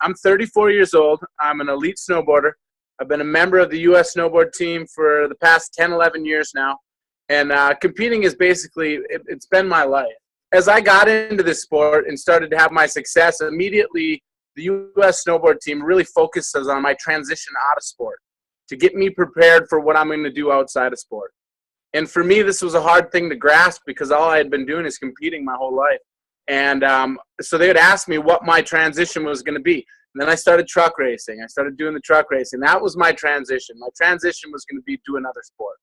I'm 34 years old. I'm an elite snowboarder. I've been a member of the U.S. snowboard team for the past 10, 11 years now. And competing is basically, it's been my life. As I got into this sport and started to have my success, immediately the U.S. snowboard team really focuses on my transition out of sport to get me prepared for what I'm going to do outside of sport. And for me, this was a hard thing to grasp because all I had been doing is competing my whole life. And so they would ask me what my transition was going to be. And then I started truck racing. I started doing the truck racing. That was my transition. My transition was going to be do another sport.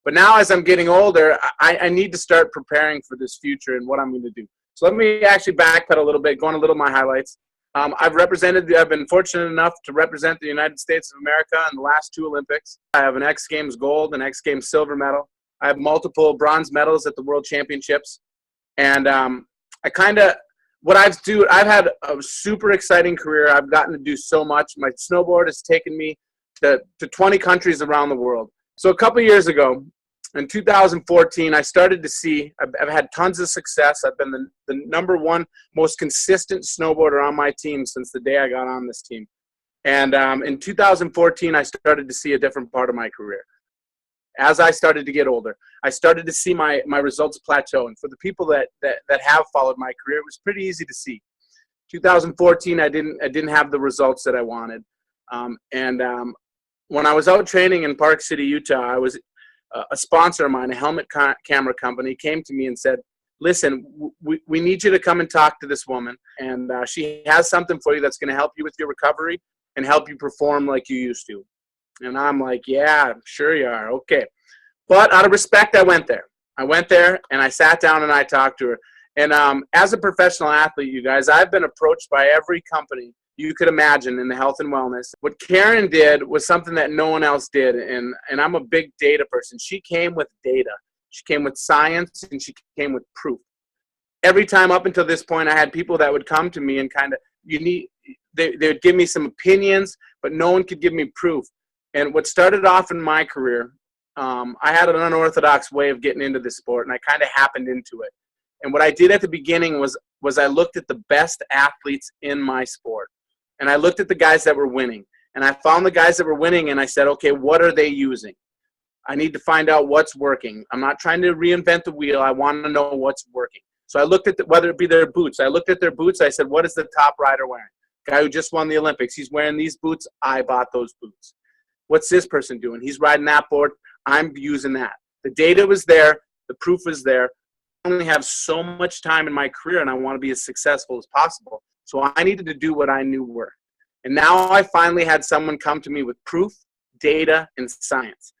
But now as I'm getting older, I need to start preparing for this future and what I'm going to do. So let me actually backpedal a little bit, go on a little of my highlights. I've been fortunate enough to represent the United States of America in the last 2 Olympics. I have an X Games gold, an X Games silver medal. I have multiple bronze medals at the World Championships. And I've had a super exciting career. I've gotten to do so much. My snowboard has taken me to 20 countries around the world. So a couple years ago, in 2014, I started to see, I've had tons of success. I've been the #1 most consistent snowboarder on my team since the day I got on this team. And in 2014, I started to see a different part of my career. As I started to get older, I started to see my results plateau. And for the people that have followed my career, it was pretty easy to see. 2014, I didn't have the results that I wanted. When I was out training in Park City, Utah, a sponsor of mine, a helmet camera company, came to me and said, listen, we need you to come and talk to this woman. And she has something for you that's going to help you with your recovery and help you perform like you used to. And I'm like, yeah, sure you are. Okay. But out of respect, I went there. I went there and I sat down and I talked to her. And as a professional athlete, you guys, I've been approached by every company you could imagine in the health and wellness. What Karen did was something that no one else did. And I'm a big data person. She came with data. She came with science and she came with proof. Every time up until this point, I had people that would come to me and they would give me some opinions, but no one could give me proof. And what started off in my career, I had an unorthodox way of getting into this sport, and I kind of happened into it. And what I did at the beginning was I looked at the best athletes in my sport. And I looked at the guys that were winning. And I found the guys that were winning, and I said, okay, what are they using? I need to find out what's working. I'm not trying to reinvent the wheel. I want to know what's working. So I looked at whether it be their boots. I looked at their boots. I said, what is the top rider wearing? Guy who just won the Olympics. He's wearing these boots. I bought those boots. What's this person doing? He's riding that board. I'm using that. The data was there. The proof was there. I only have so much time in my career, and I want to be as successful as possible. So I needed to do what I knew worked. And now I finally had someone come to me with proof, data, and science.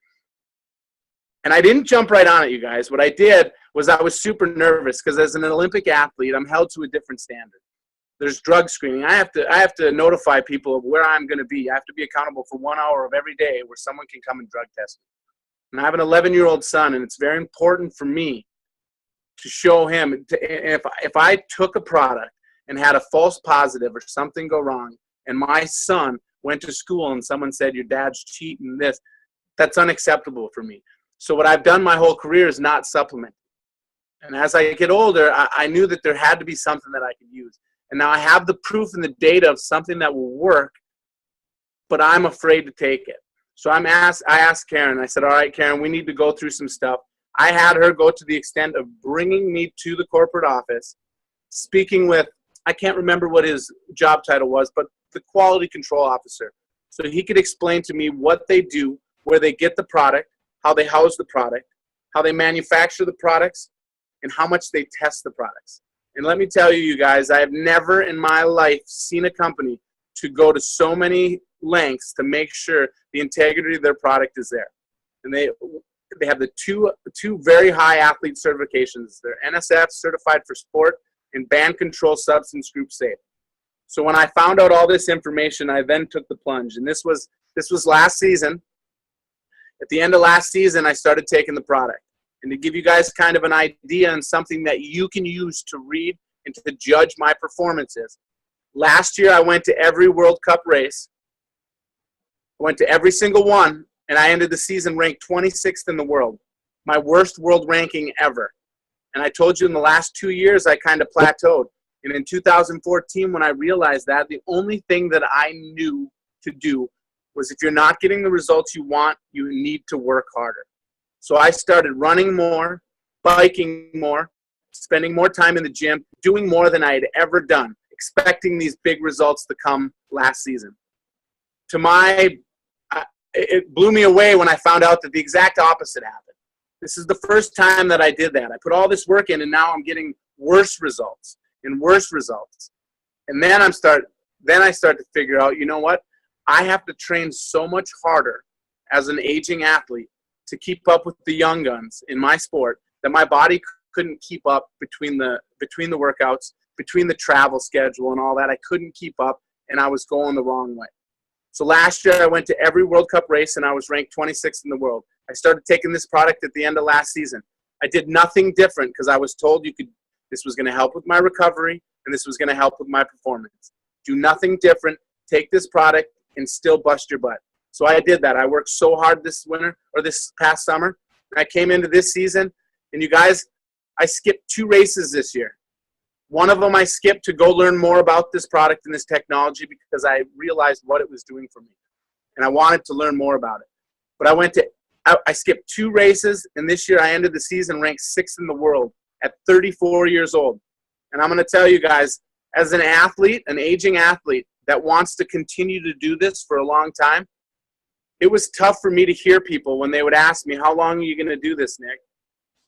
And I didn't jump right on it, you guys. What I did was I was super nervous because as an Olympic athlete, I'm held to a different standard. There's drug screening. I have to notify people of where I'm going to be. I have to be accountable for 1 hour of every day where someone can come and drug test me. And I have an 11-year-old son, and it's very important for me to show him if I took a product and had a false positive or something go wrong, and my son went to school and someone said, your dad's cheating this, that's unacceptable for me. So what I've done my whole career is not supplement. And as I get older, I knew that there had to be something that I could use. And now I have the proof and the data of something that will work, but I'm afraid to take it. So I asked Karen, I said, all right, Karen, we need to go through some stuff. I had her go to the extent of bringing me to the corporate office, speaking with, I can't remember what his job title was, but the quality control officer. So he could explain to me what they do, where they get the product, how they house the product, how they manufacture the products, and how much they test the products. And let me tell you, you guys, I have never in my life seen a company to go to so many lengths to make sure the integrity of their product is there. And they have the two very high athlete certifications. They're NSF, certified for sport, and band control substance group safe. So when I found out all this information, I then took the plunge. And this was last season. At the end of last season, I started taking the product. And to give you guys kind of an idea and something that you can use to read and to judge my performances. Last year, I went to every World Cup race. I went to every single one, and I ended the season ranked 26th in the world. My worst world ranking ever. And I told you in the last 2 years, I kind of plateaued. And in 2014, when I realized that, the only thing that I knew to do was, if you're not getting the results you want, you need to work harder. So I started running more, biking more, spending more time in the gym, doing more than I had ever done, expecting these big results to come last season. It blew me away when I found out that the exact opposite happened. This is the first time that I did that. I put all this work in, and now I'm getting worse results and worse results. And then I start to figure out, you know what? I have to train so much harder as an aging athlete to keep up with the young guns in my sport that my body couldn't keep up between the workouts, between the travel schedule and all that. I couldn't keep up, and I was going the wrong way. So last year I went to every World Cup race, and I was ranked 26th in the world. I started taking this product at the end of last season. I did nothing different because I was told this was going to help with my recovery, and this was going to help with my performance. Do nothing different. Take this product and still bust your butt. So I did that. I worked so hard this winter, or this past summer. And I came into this season, and you guys, I skipped 2 races this year. One of them I skipped to go learn more about this product and this technology because I realized what it was doing for me, and I wanted to learn more about it. But I skipped 2 races, and this year I ended the season ranked 6th in the world at 34 years old. And I'm going to tell you guys, as an athlete, an aging athlete that wants to continue to do this for a long time, it was tough for me to hear people when they would ask me, how long are you going to do this, Nick?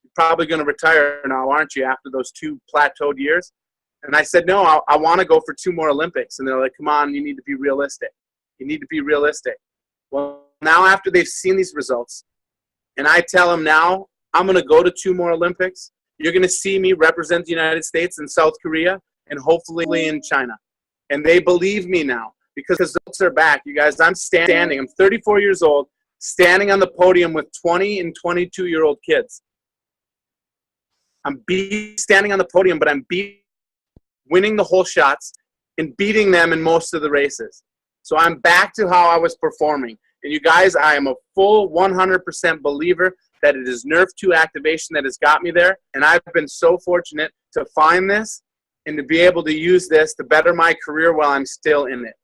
You're probably going to retire now, aren't you, after those 2 plateaued years? And I said, no, I want to go for 2 more Olympics. And they're like, come on, you need to be realistic. You need to be realistic. Well, now after they've seen these results, and I tell them now, I'm going to go to 2 more Olympics. You're going to see me represent the United States and South Korea and hopefully in China. And they believe me now because the results are back. You guys, I'm 34 years old, standing on the podium with 20 and 22-year-old kids. I'm standing on the podium, but I'm winning the whole shots and beating them in most of the races. So I'm back to how I was performing. And you guys, I am a full 100% believer that it is Nrf2 activation that has got me there. And I've been so fortunate to find this and to be able to use this to better my career while I'm still in it.